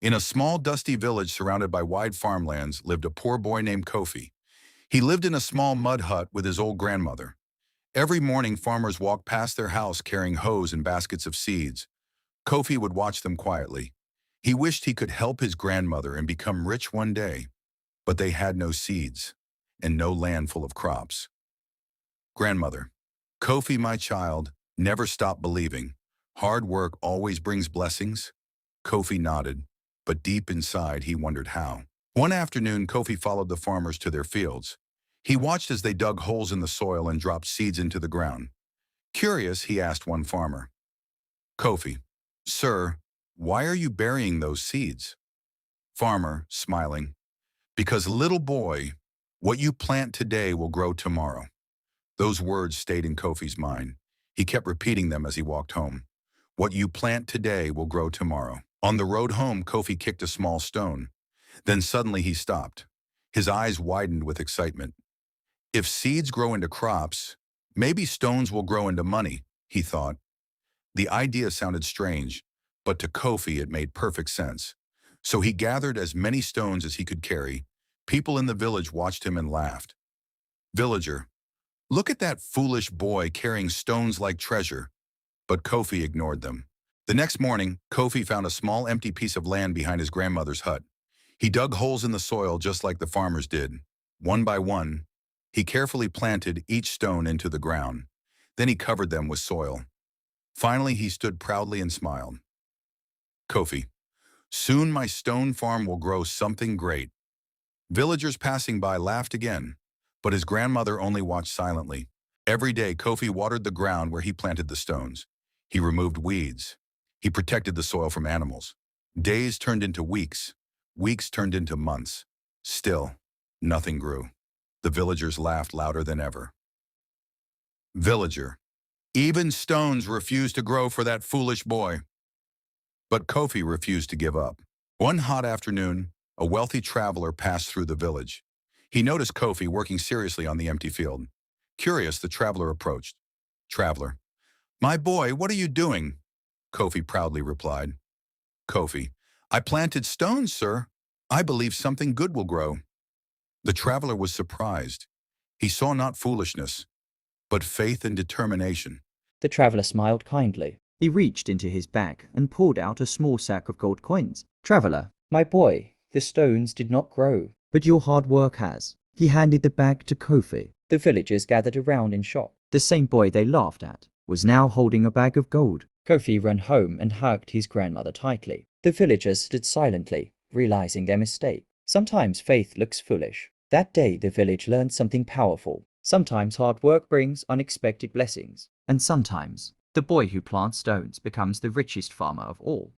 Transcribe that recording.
In a small, dusty village surrounded by wide farmlands lived a poor boy named Kofi. He lived in a small mud hut with his old grandmother. Every morning, farmers walked past their house carrying hoes and baskets of seeds. Kofi would watch them quietly. He wished he could help his grandmother and become rich one day, but they had no seeds and no land full of crops. Grandmother, Kofi, my child, never stop believing. Hard work always brings blessings. Kofi nodded, but deep inside he wondered how. One afternoon, Kofi followed the farmers to their fields. He watched as they dug holes in the soil and dropped seeds into the ground. Curious, he asked one farmer, Kofi, sir, why are you burying those seeds? Farmer, smiling, because little boy, what you plant today will grow tomorrow. Those words stayed in Kofi's mind. He kept repeating them as he walked home. What you plant today will grow tomorrow. On the road home, Kofi kicked a small stone. Then suddenly he stopped. His eyes widened with excitement. If seeds grow into crops, maybe stones will grow into money, he thought. The idea sounded strange, but to Kofi it made perfect sense. So he gathered as many stones as he could carry. People in the village watched him and laughed. Villager, look at that foolish boy carrying stones like treasure. But Kofi ignored them. The next morning, Kofi found a small empty piece of land behind his grandmother's hut. He dug holes in the soil just like the farmers did. One by one, he carefully planted each stone into the ground. Then he covered them with soil. Finally, he stood proudly and smiled. Kofi, soon my stone farm will grow something great. Villagers passing by laughed again, but his grandmother only watched silently. Every day, Kofi watered the ground where he planted the stones. He removed weeds. He protected the soil from animals. Days turned into weeks. Weeks turned into months. Still, nothing grew. The villagers laughed louder than ever. Villager, even stones refuse to grow for that foolish boy. But Kofi refused to give up. One hot afternoon, a wealthy traveler passed through the village. He noticed Kofi working seriously on the empty field. Curious, the traveler approached. Traveler, my boy, what are you doing? Kofi proudly replied. Kofi, I planted stones, sir. I believe something good will grow. The traveler was surprised. He saw not foolishness, but faith and determination. The traveler smiled kindly. He reached into his bag and pulled out a small sack of gold coins. Traveler, My boy, the stones did not grow. but your hard work has. He handed the bag to Kofi. The villagers gathered around in shock. The same boy they laughed at was now holding a bag of gold. Kofi ran home and hugged his grandmother tightly. The villagers stood silently, realizing their mistake. Sometimes faith looks foolish. That day, the village learned something powerful. Sometimes hard work brings unexpected blessings. And sometimes, the boy who plants stones becomes the richest farmer of all.